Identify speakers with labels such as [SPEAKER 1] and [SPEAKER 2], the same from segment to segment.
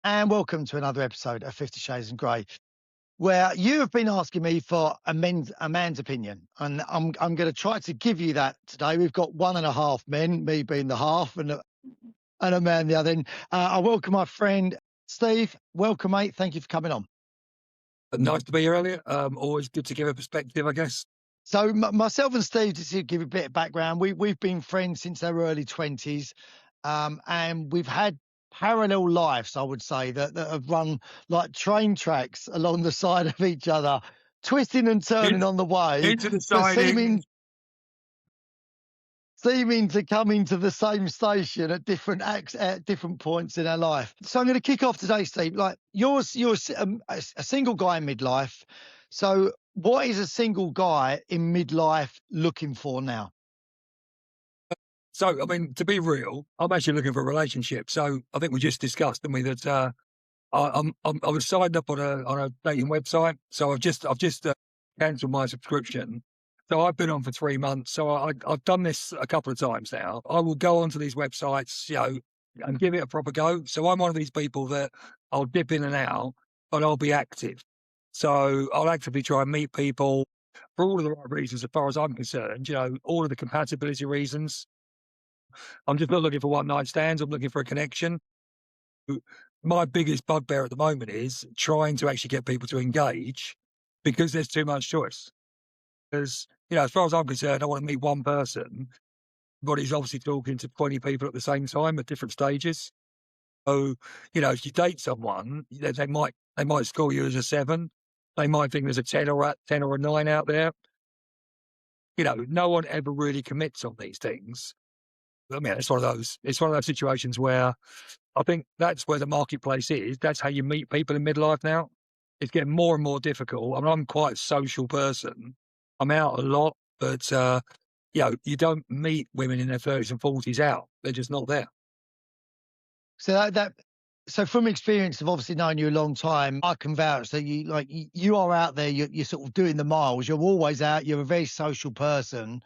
[SPEAKER 1] And welcome to another episode of 50 Shades of Grey, where you have been asking me for a man's opinion. And I'm going to try to give you that today. We've got one and a half men, me being the half, and a man the other. And I welcome my friend Steve. Welcome, mate. Thank you for coming on.
[SPEAKER 2] Nice to be here, Elliott. Always good to give a perspective, I guess.
[SPEAKER 1] So myself and Steve, just to give you a bit of background, we've been friends since our early 20s, and we've had parallel lives, I would say, that have run like train tracks along the side of each other, twisting and turning
[SPEAKER 2] Into,
[SPEAKER 1] on the way,
[SPEAKER 2] into the
[SPEAKER 1] but
[SPEAKER 2] siding.
[SPEAKER 1] seeming to come into the same station at different points in our life. So I'm going to kick off today, Steve. Like you're a single guy in midlife. So what is a single guy in midlife looking for now?
[SPEAKER 2] So, I mean, to be real, I'm actually looking for a relationship. So, I think we just discussed, didn't we, that I was signed up on a dating website. So, I've just cancelled my subscription. So, I've been on for 3 months. So, I've done this a couple of times now. I will go onto these websites, and give it a proper go. So, I'm one of these people that I'll dip in and out, but I'll be active. So, I'll actively try and meet people for all of the right reasons, as far as I'm concerned. All of the compatibility reasons. I'm just not looking for one night stands. I'm looking for a connection. My biggest bugbear at the moment is trying to actually get people to engage because there's too much choice. Because, as far as I'm concerned, I want to meet one person, but he's obviously talking to 20 people at the same time at different stages. So, if you date someone, they might score you as a 7. They might think there's a 10 or a 9 out there. No one ever really commits on these things. I mean, it's one of those situations where I think that's where the marketplace is. That's how you meet people in midlife now. It's getting more and more difficult. I mean, I'm quite a social person. I'm out a lot, but you don't meet women in their 30s and 40s out. They're just not there.
[SPEAKER 1] So from experience of obviously knowing you a long time, I can vouch that you are out there. You're sort of doing the miles. You're always out. You're a very social person,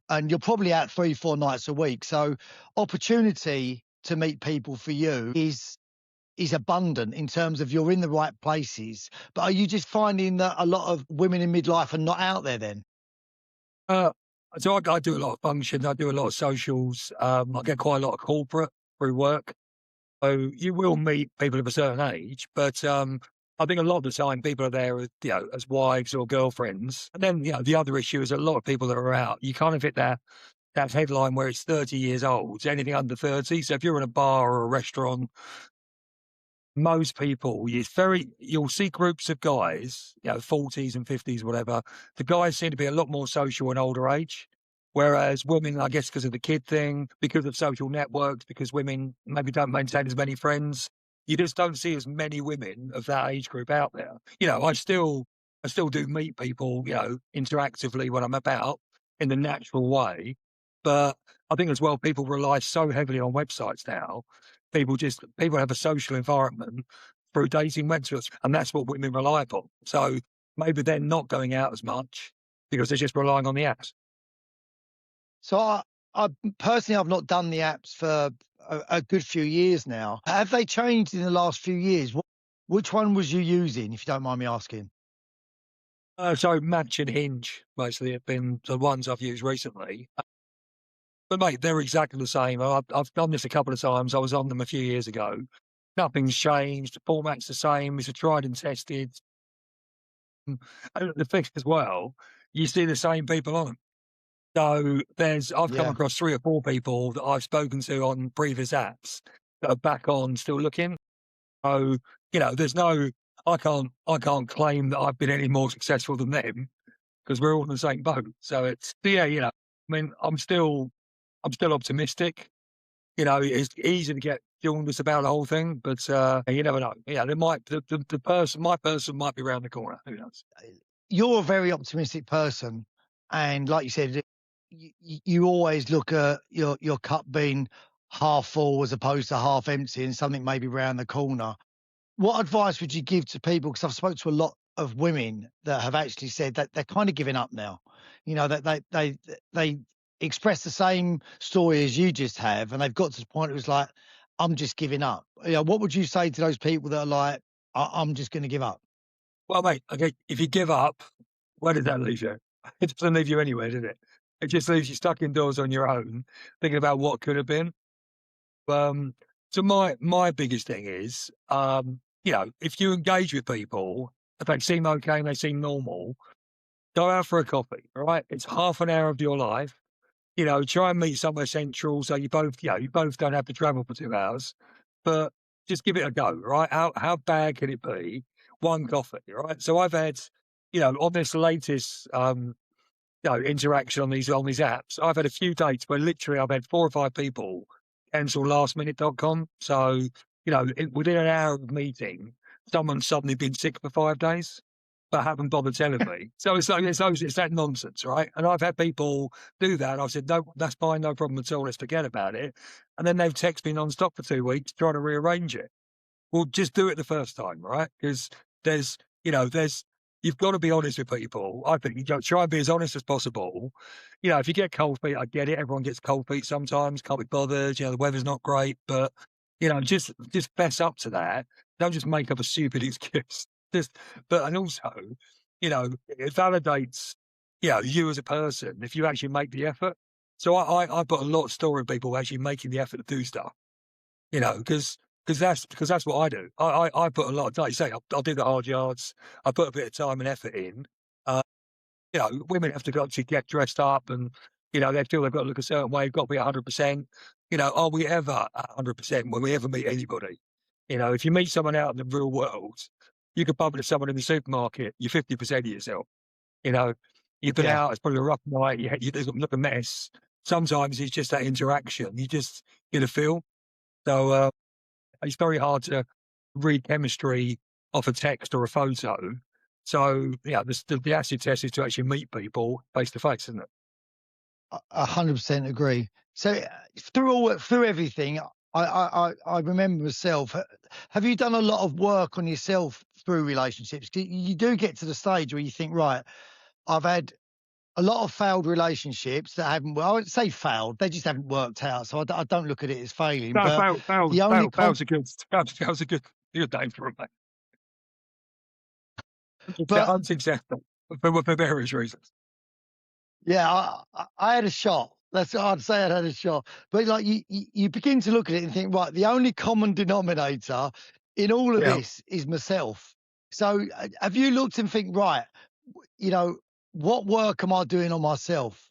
[SPEAKER 1] and you're probably out 3-4 nights a week. So opportunity to meet people for you is abundant in terms of you're in the right places. But are you just finding that a lot of women in midlife are not out there then?
[SPEAKER 2] Uh, so I do a lot of functions. I do a lot of socials. I get quite a lot of corporate through work. So you will meet people of a certain age, but I think a lot of the time people are there as, as wives or girlfriends. And then, the other issue is a lot of people that are out, you kind of hit that headline where it's 30 years old, it's anything under 30. So if you're in a bar or a restaurant, most people, you'll see groups of guys, 40s and 50s, whatever. The guys seem to be a lot more social in older age. Whereas women, I guess, because of the kid thing, because of social networks, because women maybe don't maintain as many friends, you just don't see as many women of that age group out there. I still do meet people, interactively when I'm about in the natural way. But I think as well, people rely so heavily on websites now. People have a social environment through dating websites, and that's what women rely upon. So maybe they're not going out as much because they're just relying on the apps.
[SPEAKER 1] So I personally, I've not done the apps for a good few years now. Have they changed in the last few years? Which one was you using, if you don't mind me asking?
[SPEAKER 2] So Match and Hinge mostly have been the ones I've used recently. But mate, they're exactly the same. I've done this a couple of times. I was on them a few years ago. Nothing's changed. The format's the same. It's a tried and tested. And the thing as well, you see the same people on them. So I've come
[SPEAKER 1] Yeah.
[SPEAKER 2] across 3 or 4 people that I've spoken to on previous apps that are back on still looking. So, I can't claim that I've been any more successful than them because we're all in the same boat. So I mean, I'm still optimistic. It's easy to get jaundiced about the whole thing, but you never know. My person might be around the corner. Who knows?
[SPEAKER 1] You're a very optimistic person. And like you said, you always look at your cup being half full as opposed to half empty and something maybe round the corner. What advice would you give to people? Because I've spoken to a lot of women that have actually said that they're kind of giving up now. That they express the same story as you just have, and they've got to the point it was like, I'm just giving up. What would you say to those people that are like, I'm just going to give up?
[SPEAKER 2] Well, mate, okay, if you give up, where does that leave you? It doesn't leave you anywhere, does it? It just leaves you stuck indoors on your own, thinking about what could have been. Um, so my biggest thing is, if you engage with people, if they seem okay and they seem normal, go out for a coffee. All right, it's half an hour of your life. Try and meet somewhere central so you both don't have to travel for 2 hours, but just give it a go. Right? How bad can it be? One coffee. Right? So I've had, on this latest interaction on these apps. I've had a few dates where literally I've had 4 or 5 people cancel lastminute.com. So, within an hour of meeting, someone's suddenly been sick for 5 days, but haven't bothered telling me. So it's that nonsense, right? And I've had people do that. I've said, no, that's fine, no problem at all. Let's forget about it. And then they've texted me nonstop for 2 weeks trying to rearrange it. Well, just do it the first time, right? Because there's, there's you've got to be honest with people. I think try and be as honest as possible. If you get cold feet, I get it. Everyone gets cold feet sometimes. Can't be bothered. The weather's not great, but just fess up to that. Don't just make up a stupid excuse. And also, it validates, you as a person if you actually make the effort. So I put a lot of store in people actually making the effort to do stuff. Because that's what I do. I put a lot of, like you say, I'll do the hard yards. I put a bit of time and effort in. Uh, Women have to go to get dressed up, and they feel they've got to look a certain way. Got to be 100%. Are we ever 100% when we ever meet anybody? If you meet someone out in the real world, you could bump into someone in the supermarket. You're 50% of yourself. You've been
[SPEAKER 1] Yeah.
[SPEAKER 2] out. It's probably a rough night. You look a mess. Sometimes it's just that interaction. You just get a feel. So. It's very hard to read chemistry off a text or a photo. So, the acid test is to actually meet people face to face, isn't it?
[SPEAKER 1] 100% agree. So through everything, I remember myself. Have you done a lot of work on yourself through relationships? You do get to the stage where you think, right, I've had a lot of failed relationships that haven't. Well, I wouldn't say failed; they just haven't worked out. So I don't look at it as failing.
[SPEAKER 2] No,
[SPEAKER 1] But the only
[SPEAKER 2] fail's a good name for it, mate.
[SPEAKER 1] but
[SPEAKER 2] Unsuccessful for various reasons.
[SPEAKER 1] yeah, I had a shot. That's what I'd say. I had a shot. But like you begin to look at it and think, right, the only common denominator in all of
[SPEAKER 2] Yeah.
[SPEAKER 1] this is myself. So have you looked and think, right, what work am I doing on myself?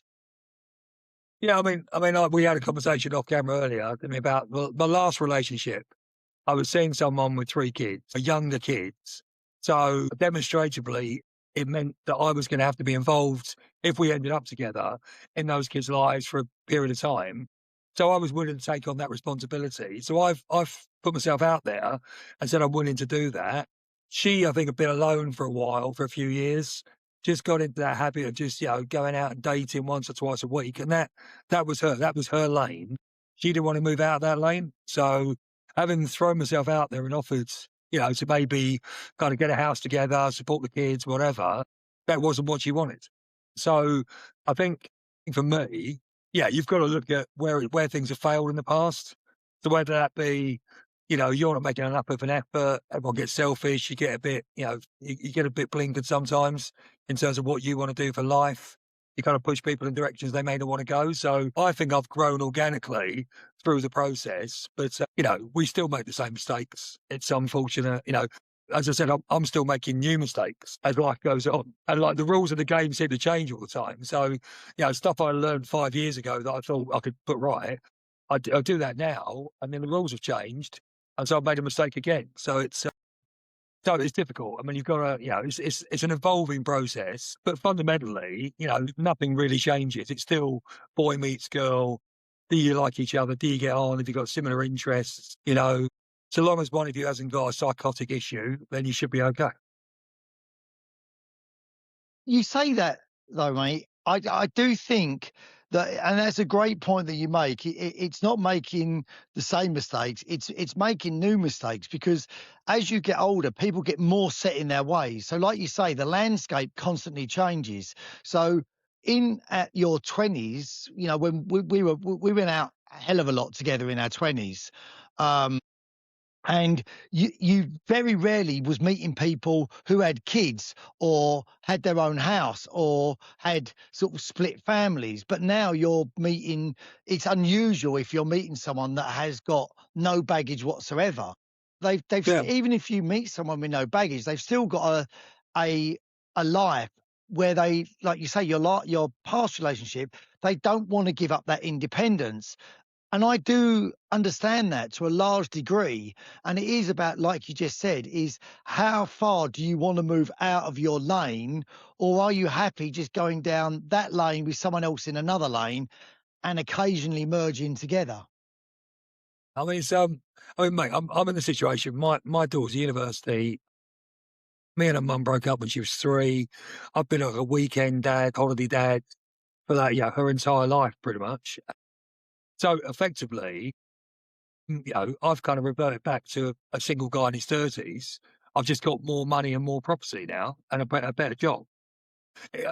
[SPEAKER 2] Yeah, we had a conversation off camera earlier, didn't we, about my last relationship. I was seeing someone with 3 kids, younger kids. So demonstratively, it meant that I was going to have to be involved if we ended up together in those kids' lives for a period of time. So I was willing to take on that responsibility. So I've put myself out there and said I'm willing to do that. She, I think, had been alone for a while, for a few years. Just got into that habit of just going out and dating once or twice a week, and that was her lane. She didn't want to move out of that lane, so having thrown myself out there and offered, to maybe kind of get a house together, support the kids, whatever, that wasn't what she wanted. So I think for me, you've got to look at where things have failed in the past. So whether that be, you're not making enough of an effort, everyone gets selfish, you get a bit, you get a bit blinkered sometimes in terms of what you want to do for life. You kind of push people in directions they may not want to go. So I think I've grown organically through the process, but we still make the same mistakes. It's unfortunate, as I said, I'm still making new mistakes as life goes on, and like the rules of the game seem to change all the time. So, stuff I learned 5 years ago that I thought I could put right, I do that now, and then the rules have changed, and so I've made a mistake again. So it's difficult. You've got to, it's an evolving process, but fundamentally, nothing really changes. It's still boy meets girl. Do you like each other? Do you get on? Have you got similar interests? So long as one of you hasn't got a psychotic issue, then you should be okay.
[SPEAKER 1] You say that though, mate. I do think that, and that's a great point that you make. It's not making the same mistakes. It's making new mistakes, because as you get older, people get more set in their ways. So, like you say, the landscape constantly changes. So in at your 20s, you know, when we went out a hell of a lot together in our 20s. Um, and you very rarely was meeting people who had kids or had their own house or had sort of split families. But now you're meeting, it's unusual if you're meeting someone that has got no baggage whatsoever.
[SPEAKER 2] Yeah.
[SPEAKER 1] Even if you meet someone with no baggage, they've still got a a life where they, like you say, your past relationship, they don't want to give up that independence. And I do understand that to a large degree. And it is about, like you just said, is how far do you want to move out of your lane? Or are you happy just going down that lane with someone else in another lane and occasionally merging together?
[SPEAKER 2] I mean, I mean, mate, I'm in the situation. My daughter's at university. Me and her mum broke up when she was 3. I've been like a weekend dad, holiday dad for that, yeah, her entire life, pretty much. So effectively, I've kind of reverted back to a single guy in his 30s. I've just got more money and more property now and a better job.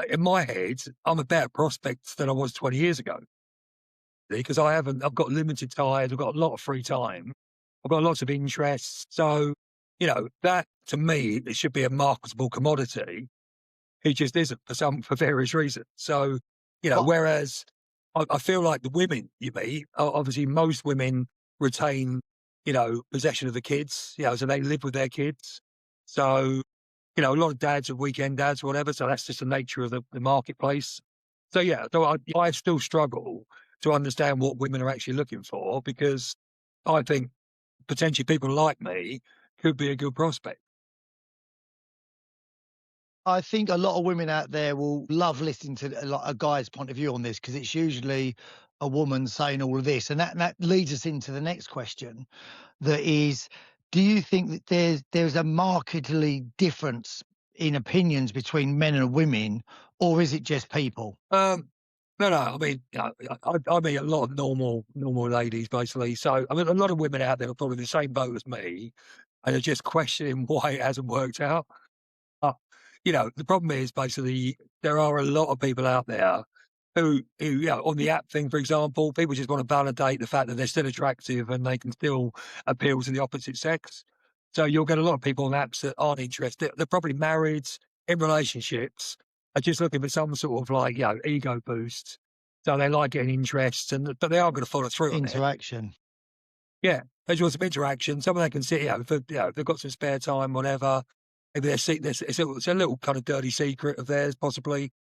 [SPEAKER 2] In my head, I'm a better prospect than I was 20 years ago because I've got limited time, I've got a lot of free time, I've got lots of interests. So, that to me, it should be a marketable commodity. It just isn't for various reasons. So,
[SPEAKER 1] But
[SPEAKER 2] whereas I feel like the women you meet, obviously most women retain, possession of the kids, so they live with their kids. So, a lot of dads are weekend dads or whatever. So that's just the nature of the marketplace. So yeah, so I still struggle to understand what women are actually looking for because I think potentially people like me could be a good prospect.
[SPEAKER 1] I think a lot of women out there will love listening to a guy's point of view on this because it's usually a woman saying all of this. And that leads us into the next question that is, do you think that there's a markedly difference in opinions between men and women, or is it just people?
[SPEAKER 2] No, no. I mean, I meet a lot of normal ladies, basically. So, I mean, a lot of women out there are probably the same boat as me, and are just questioning why it hasn't worked out. Uh, the problem is basically there are a lot of people out there who, on the app thing, for example, people just want to validate the fact that they're still attractive and they can still appeal to the opposite sex. So you'll get a lot of people on apps that aren't interested. They're probably married, in relationships, are just looking for some sort of like, ego boost. So they like getting interest, but they are going to follow through on it.
[SPEAKER 1] Interaction.
[SPEAKER 2] Yeah, they just want some interaction. Someone they can sit, if they've got some spare time, whatever. Maybe it's a little kind of dirty secret of theirs, possibly.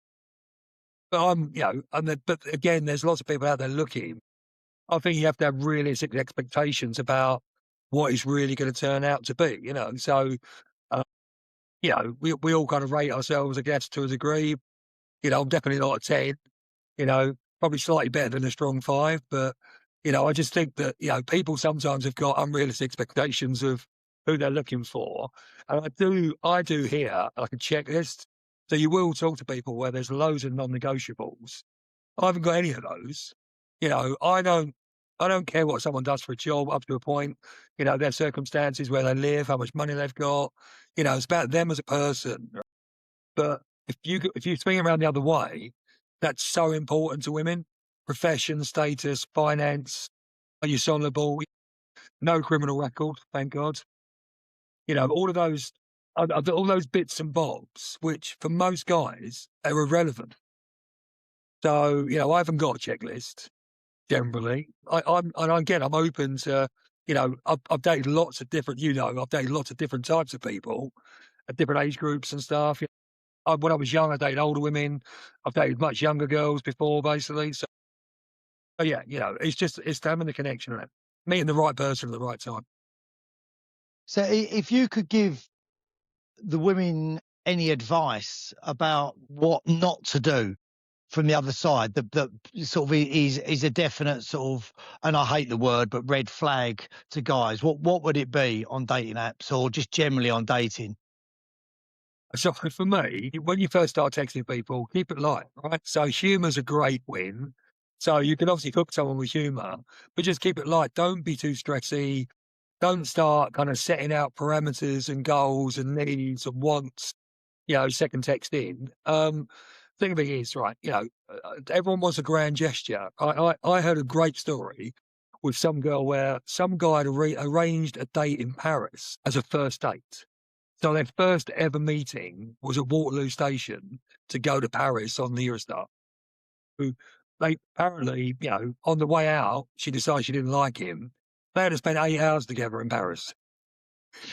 [SPEAKER 2] But but again, there's lots of people out there looking. I think you have to have realistic expectations about what it's really going to turn out to be, So, uh, we all kind of rate ourselves, I guess, to a degree. I'm definitely not a 10, probably slightly better than a strong 5. But, I just think that, people sometimes have got unrealistic expectations of who they're looking for. And I do hear like a checklist. So you will talk to people where there's loads of non-negotiables. I haven't got any of those. I don't care what someone does for a job up to a point, their circumstances, where they live, how much money they've got. It's about them as a person. But if you swing it around the other way, that's so important to women. Profession, status, finance, are you soluble? No criminal record, thank God. All those bits and bobs, which for most guys are irrelevant. So, I haven't got a checklist generally. I'm open to, I've dated lots of different, I've dated lots of different types of people at different age groups and stuff. When I was young, I dated older women. I've dated much younger girls before, basically. So, yeah, it's having the connection and meeting the right person at the right time.
[SPEAKER 1] So if you could give the women any advice about what not to do from the other side, that sort of is a definite sort of, and I hate the word, but red flag to guys, what would it be on dating apps or just generally on dating?
[SPEAKER 2] So for me, when you first start texting people, keep it light, right? So humor's a great win. So you can obviously hook someone with humor, but just keep it light. Don't be too stressy. Don't start kind of setting out parameters and goals and needs and wants, second text in. thing of it is, right, everyone wants a grand gesture. I heard a great story with some girl where some guy had arranged a date in Paris as a first date. So their first ever meeting was at Waterloo Station to go to Paris on the Eurostar. Who they apparently, on the way out, she decided she didn't like him. They had to spend 8 hours together in Paris.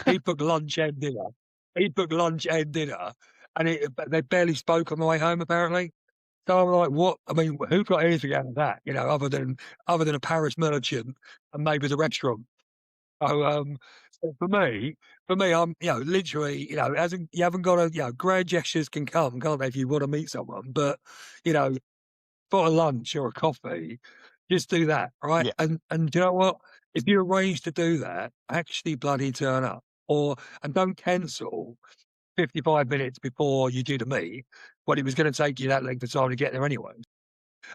[SPEAKER 2] He booked lunch and dinner. He booked lunch and dinner, and they barely spoke on the way home, apparently. So I'm like, what? I mean, who got anything out of that? Other than a Paris merchant and maybe the restaurant. So, so for me, I'm, literally, you haven't got to, grand gestures can come, can't they, if you want to meet someone, but, you know, for a lunch or a coffee, just do that, right?
[SPEAKER 1] Yeah.
[SPEAKER 2] And do you know what? If you arrange to do that, actually bloody turn up, and don't cancel 55 minutes before you do the meet when it was going to take you that length of time to get there anyway.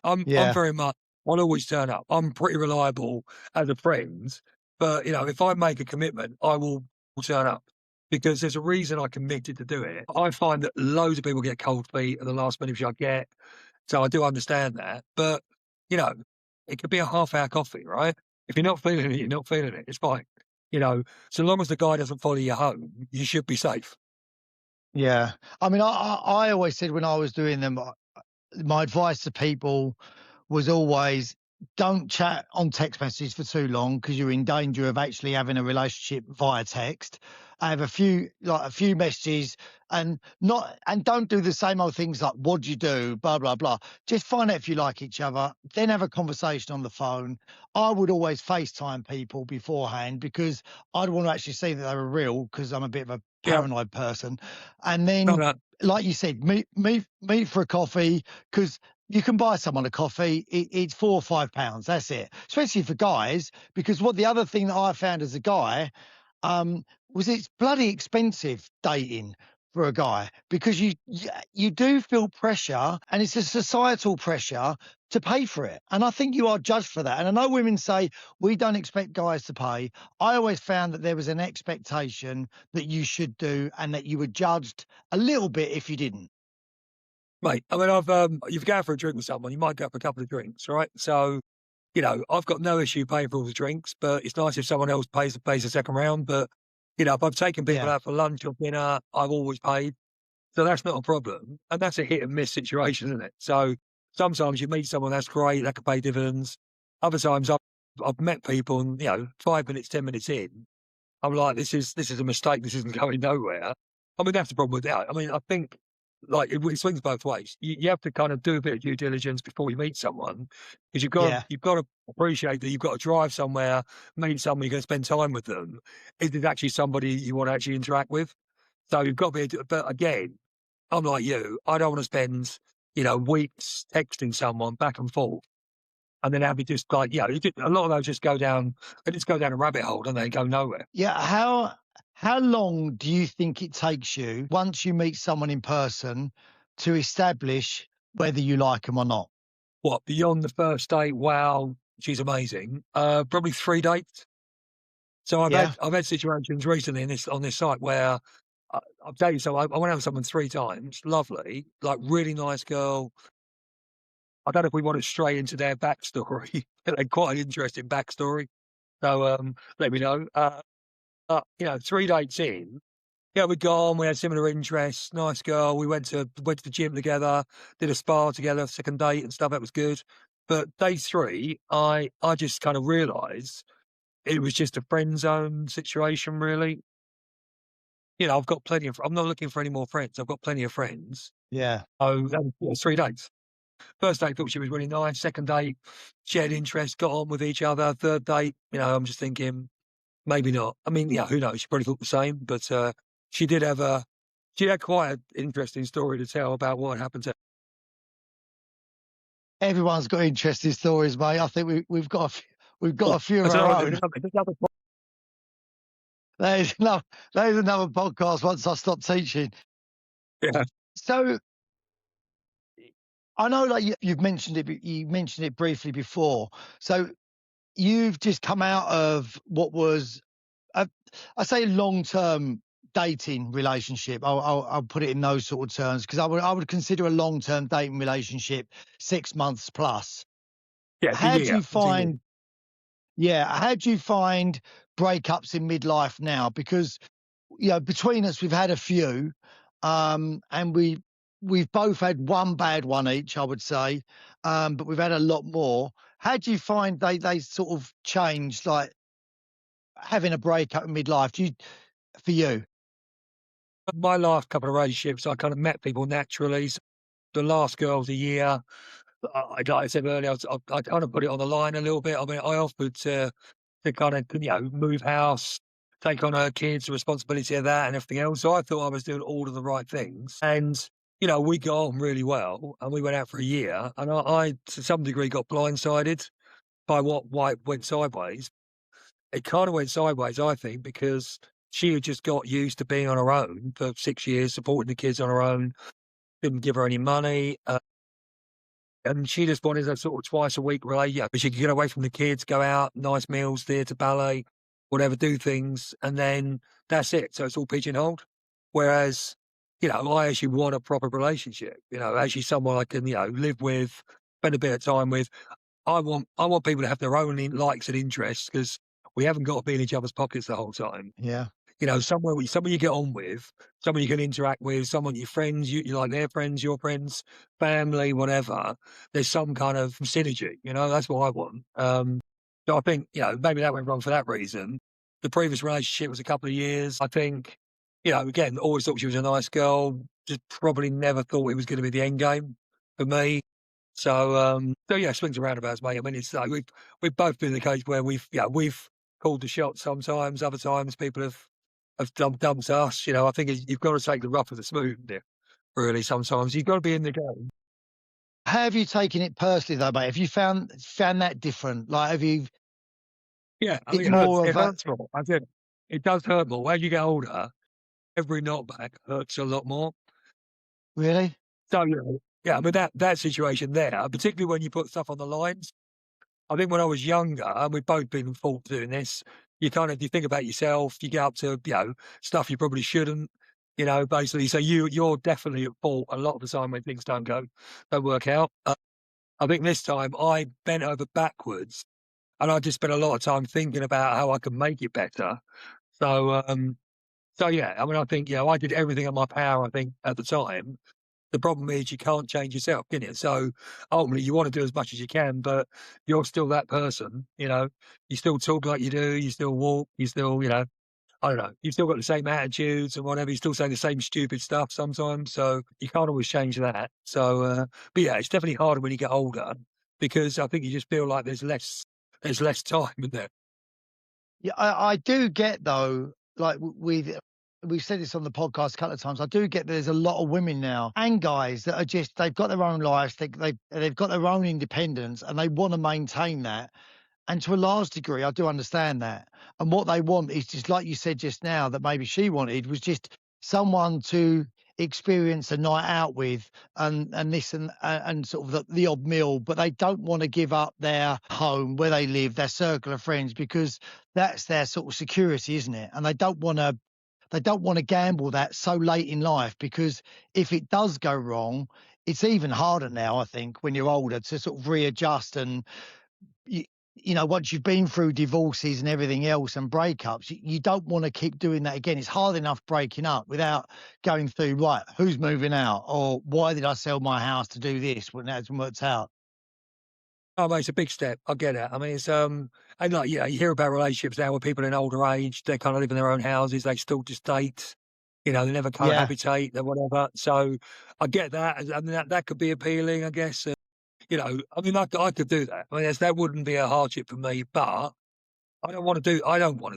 [SPEAKER 2] I'm
[SPEAKER 1] Yeah.
[SPEAKER 2] very much, I'll always turn up. I'm pretty reliable as a friend, but if I make a commitment, I will turn up because there's a reason I committed to do it. I find that loads of people get cold feet at the last minute, which I get. So I do understand that. But, you know, it could be a half-hour coffee, right? If you're not feeling it, you're not feeling it. It's fine. So long as the guy doesn't follow you home, you should be safe.
[SPEAKER 1] Yeah. I mean, I always said when I was doing them, my advice to people was always don't chat on text messages for too long because you're in danger of actually having a relationship via text. I have a few messages and don't do the same old things like what do you do, blah blah blah. Just find out if you like each other, then have a conversation on the phone. I would always FaceTime people beforehand because I'd want to actually see that they were real because I'm a bit of a
[SPEAKER 2] Yeah.
[SPEAKER 1] paranoid person. And
[SPEAKER 2] No,
[SPEAKER 1] then,
[SPEAKER 2] no.
[SPEAKER 1] like you said, meet for a coffee because you can buy someone a coffee. It's £4 or £5. That's it. Especially for guys, because what the other thing that I found as a guy was it's bloody expensive dating for a guy because you do feel pressure and it's a societal pressure to pay for it. And I think you are judged for that. And I know women say we don't expect guys to pay. I always found that there was an expectation that you should do and that you were judged a little bit if you didn't.
[SPEAKER 2] Mate, I mean, you've gone for a drink with someone, you might go for a couple of drinks, right? So, I've got no issue paying for all the drinks, but it's nice if someone else pays the second round. But, if I've taken people
[SPEAKER 1] Yeah.
[SPEAKER 2] out for lunch or dinner, I've always paid. So that's not a problem. And that's a hit and miss situation, isn't it? So sometimes you meet someone that's great, that could pay dividends. Other times I've met people and, 5 minutes, 10 minutes in, I'm like, this is a mistake. This isn't going nowhere. I mean, that's the problem with that. I mean, I think like it swings both ways. You have to kind of do a bit of due diligence before you meet someone because
[SPEAKER 1] Yeah.
[SPEAKER 2] you've got to appreciate that you've got to drive somewhere, meet someone, you're going to spend time with them. Is it actually somebody you want to actually interact with? So you've got to be, but again, I'm like you. I don't want to spend, weeks texting someone back and forth and then have you just like, a lot of those they just go down a rabbit hole and they go nowhere.
[SPEAKER 1] Yeah. How long do you think it takes you once you meet someone in person to establish whether you like them or not?
[SPEAKER 2] What, beyond the first date? Wow, she's amazing. Probably 3 dates. So
[SPEAKER 1] Yeah.
[SPEAKER 2] I've had situations recently on this site where I'll tell you, so I went out with someone 3 times, lovely, like really nice girl. I don't know if we want to stray into their backstory. They're quite an interesting backstory. So let me know. 3 dates in, yeah, we got on. We had similar interests. Nice girl. We went to the gym together, did a spa together, second date and stuff. That was good. But day 3, I just kind of realised it was just a friend zone situation, really. I've got plenty of. I'm not looking for any more friends. I've got plenty of friends.
[SPEAKER 1] Yeah.
[SPEAKER 2] Oh, that was 3 dates. First date, thought she was really nice. Second date, shared interest, got on with each other. Third date, I'm just thinking maybe not. I mean, yeah, who knows? She probably thought the same, but she did have she had quite an interesting story to tell about what happened to her.
[SPEAKER 1] Everyone's got interesting stories, mate. I think we've got a few of
[SPEAKER 2] That's
[SPEAKER 1] our
[SPEAKER 2] another,
[SPEAKER 1] own.
[SPEAKER 2] there's another point.
[SPEAKER 1] There's another podcast once I stop teaching.
[SPEAKER 2] Yeah.
[SPEAKER 1] So I know, like you've mentioned it. You mentioned it briefly before. So you've just come out of what was, I say, long-term dating relationship. I'll put it in those sort of terms, because I would consider a long-term dating relationship 6 months plus.
[SPEAKER 2] Yeah, it's a
[SPEAKER 1] How do
[SPEAKER 2] year.
[SPEAKER 1] you
[SPEAKER 2] It's a year.
[SPEAKER 1] find how do you find breakups in midlife now? Because between us, we've had a few, and we've both had one bad one each, I would say, but we've had a lot more. How do you find they sort of change, like having a breakup in midlife? For you?
[SPEAKER 2] My last couple of relationships, I kind of met people naturally. So the last girl was a year. Like I said earlier, I kind of put it on the line a little bit. I mean, I offered to kind of, move house, take on her kids, the responsibility of that and everything else. So I thought I was doing all of the right things. And, we got on really well and we went out for a year. And I to some degree, got blindsided by why it went sideways. It kind of went sideways, I think, because she had just got used to being on her own for 6 years, supporting the kids on her own, didn't give her any money. And she just wanted a sort of twice a week relationship. She could get away from the kids, go out, nice meals, theatre, ballet, whatever, do things, and then that's it. So it's all pigeonholed. Whereas, I actually want a proper relationship, actually someone I can, live with, spend a bit of time with. I want people to have their own likes and interests, because we haven't got to be in each other's pockets the whole time.
[SPEAKER 1] Yeah.
[SPEAKER 2] Someone you get on with, someone you can interact with, someone your friends, you like their friends, your friends, family, whatever. There's some kind of synergy, that's what I want. So I think, maybe that went wrong for that reason. The previous relationship was a couple of years. I think, again, always thought she was a nice girl, just probably never thought it was going to be the end game for me. So yeah, swings and roundabouts, mate. I mean, it's like we've both been in the case where we've called the shot sometimes. Other times, people have dumped us. I think you've got to take the rough with the smooth there. Really, sometimes you've got to be in the game.
[SPEAKER 1] How have you taken it personally, though, mate? Have you found that different? Like, have you?
[SPEAKER 2] Yeah, I
[SPEAKER 1] It's
[SPEAKER 2] mean, it hurts.
[SPEAKER 1] more
[SPEAKER 2] It
[SPEAKER 1] of a
[SPEAKER 2] hurts more. I said it does hurt more as you get older. Every knockback hurts a lot more.
[SPEAKER 1] really.
[SPEAKER 2] So yeah. I mean that situation there, particularly when you put stuff on the lines. I think when I was younger, and we've both been fault doing this, you think about yourself, you get up to, stuff you probably shouldn't, basically. So you're definitely at fault a lot of the time when things don't work out. I think this time I bent over backwards and I just spent a lot of time thinking about how I could make it better. So yeah, I mean, I think, I did everything in my power, I think, at the time. The problem is you can't change yourself, can you? So ultimately, you want to do as much as you can, but you're still that person. You still talk like you do. You still walk. You still, I don't know. You've still got the same attitudes and whatever. You still say the same stupid stuff sometimes. So you can't always change that. But yeah, it's definitely harder when you get older, because I think you just feel like there's less time in there.
[SPEAKER 1] Yeah, I do get, though, like we've said this on the podcast a couple of times. I do get there's a lot of women now and guys that are just, they've got their own lives, they've got their own independence, and they want to maintain that. And to a large degree, I do understand that. And what they want is just, like you said just now, that maybe she wanted, was just someone to experience a night out with, and this and sort of the odd meal. But they don't want to give up their home where they live, their circle of friends, because that's their sort of security, isn't it? And they don't want to gamble that so late in life, because if it does go wrong, it's even harder now, I think, when you're older, to sort of readjust. And once you've been through divorces and everything else and breakups, you don't want to keep doing that again. It's hard enough breaking up without going through, right, who's moving out, or why did I sell my house to do this when that hasn't worked out?
[SPEAKER 2] Oh, mate, it's a big step. I get it. I mean, it's and like, you hear about relationships now with people in older age. They kind of live in their own houses. They still just date. They never
[SPEAKER 1] Yeah.
[SPEAKER 2] cohabitate. They whatever. So I get that. I mean, that could be appealing, I guess. I mean, I could do that. I mean, that wouldn't be a hardship for me. But I don't want to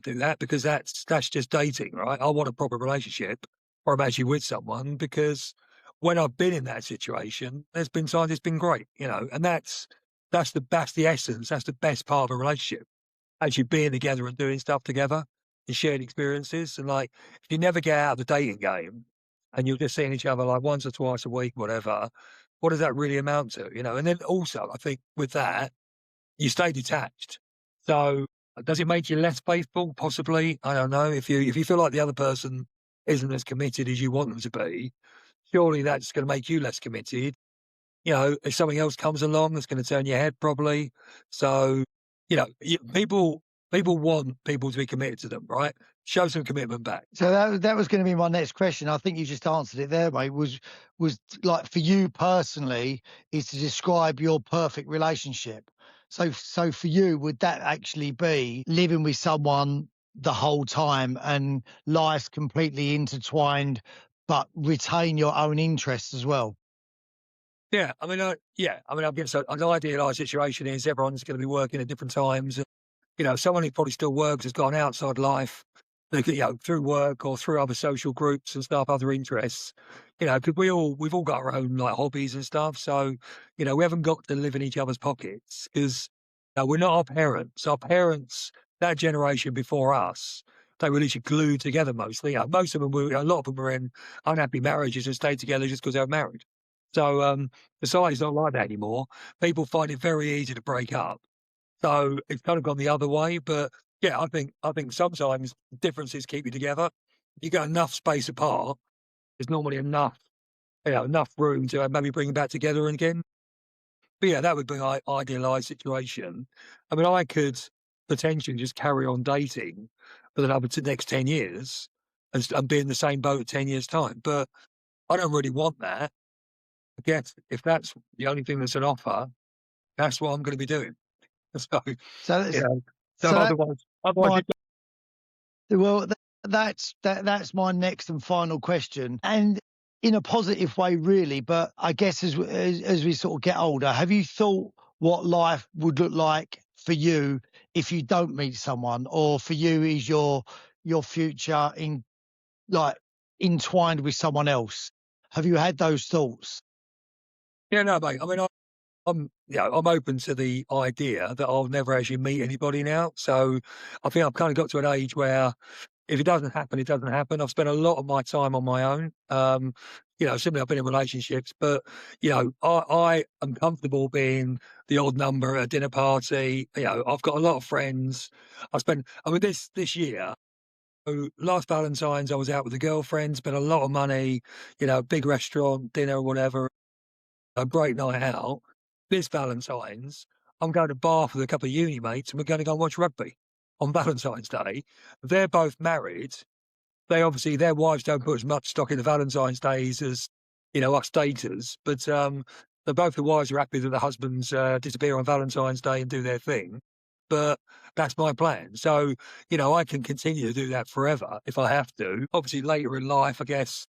[SPEAKER 2] do that, because that's just dating, right? I want a proper relationship, or I'm actually with someone, because when I've been in that situation, there's been times it's been great, and that's the essence. That's the best part of a relationship. Actually being together and doing stuff together and sharing experiences. And like, if you never get out of the dating game and you're just seeing each other like once or twice a week, whatever, what does that really amount to? And then also I think with that, you stay detached. So does it make you less faithful? Possibly. I don't know. If you feel like the other person isn't as committed as you want them to be, surely that's going to make you less committed. If something else comes along that's going to turn your head, probably. So, people want people to be committed to them, right? Show some commitment back.
[SPEAKER 1] So that was going to be my next question. I think you just answered it there, mate. Was like for you personally, is to describe your perfect relationship. So for you, would that actually be living with someone the whole time and life's completely intertwined, but retain your own interests as well?
[SPEAKER 2] Yeah, I guess an idealised situation is everyone's going to be working at different times. Someone who probably still works has got an outside life. They could, through work or through other social groups and stuff, other interests. Because we've all got our own like hobbies and stuff. So, we haven't got to live in each other's pockets because we're not our parents. Our parents, that generation before us, they were literally glued together mostly. Most of them were, a lot of them were in unhappy marriages and stayed together just because they were married. So, society's not like that anymore. People find it very easy to break up. So it's kind of gone the other way. But yeah, I think sometimes differences keep you together. You got enough space apart. There's normally enough room to maybe bring them back together again. But yeah, that would be my idealized situation. I mean, I could potentially just carry on dating for the next 10 years and be in the same boat 10 years' time. But I don't really want that. I guess if that's the only thing that's an offer, that's what I'm going to be doing. So,
[SPEAKER 1] So
[SPEAKER 2] you
[SPEAKER 1] that's
[SPEAKER 2] know, so
[SPEAKER 1] so that's
[SPEAKER 2] otherwise,
[SPEAKER 1] my well, that's my next and final question, and in a positive way, really. But I guess as we sort of get older, have you thought what life would look like for you if you don't meet someone, or for you is your future in like entwined with someone else? Have you had those thoughts?
[SPEAKER 2] yeah, no, mate. I mean, I'm open to the idea that I'll never actually meet anybody now. So I think I've kind of got to an age where if it doesn't happen, it doesn't happen. I've spent a lot of my time on my own. Simply I've been in relationships, but I am comfortable being the odd number at a dinner party. I've got a lot of friends. This year, last Valentine's, I was out with a girlfriend, spent a lot of money, big restaurant, dinner, whatever, a great night out. This Valentine's, I'm going to Bath with a couple of uni mates and we're going to go and watch rugby on Valentine's Day. They're both married. Their wives don't put as much stock in the Valentine's Days as, us daters, but both the wives are happy that the husbands disappear on Valentine's Day and do their thing. But that's my plan. So, I can continue to do that forever if I have to. Obviously, later in life, I guess,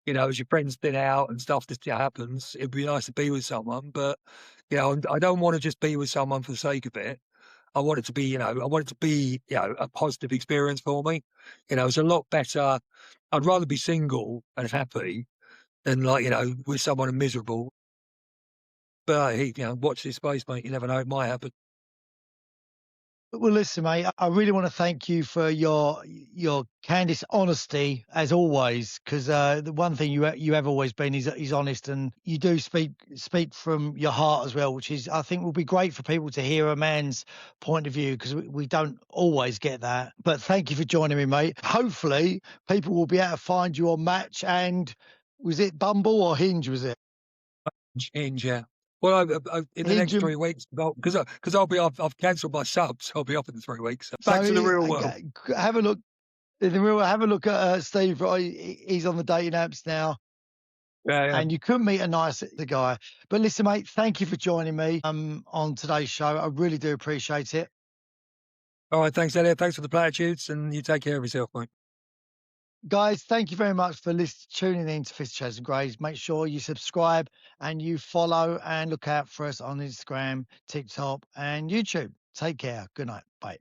[SPEAKER 2] as your friends thin out and stuff just happens, it'd be nice to be with someone. But, I don't want to just be with someone for the sake of it. I want it to be a positive experience for me. It's a lot better. I'd rather be single and happy than with someone and miserable. But hey, watch this space, mate. You never know, it might happen.
[SPEAKER 1] Well, listen, mate, I really want to thank you for your candid honesty as always, because the one thing you have always been is honest, and you do speak from your heart as well, which is I think will be great for people to hear a man's point of view because we don't always get that. But thank you for joining me, mate. Hopefully, people will be able to find you on Match and was it Bumble or Hinge? Was it
[SPEAKER 2] Change, yeah. Well, in the
[SPEAKER 1] Hinge?
[SPEAKER 2] next 3 weeks, because I've cancelled my subs. I'll be off in 3 weeks. Back
[SPEAKER 1] So
[SPEAKER 2] to the real world.
[SPEAKER 1] have a look. Have a look at Steve. Right? He's on the dating apps now.
[SPEAKER 2] Yeah, yeah.
[SPEAKER 1] And you could meet a nicer guy. But listen, mate, thank you for joining me on today's show. I really do appreciate it.
[SPEAKER 2] All right, thanks, Elliot. Thanks for the platitudes, and you take care of yourself, mate.
[SPEAKER 1] Guys, thank you very much for tuning in to Fist Chase and Grays. Make sure you subscribe and you follow and look out for us on Instagram, TikTok, and YouTube. Take care. Good night. Bye.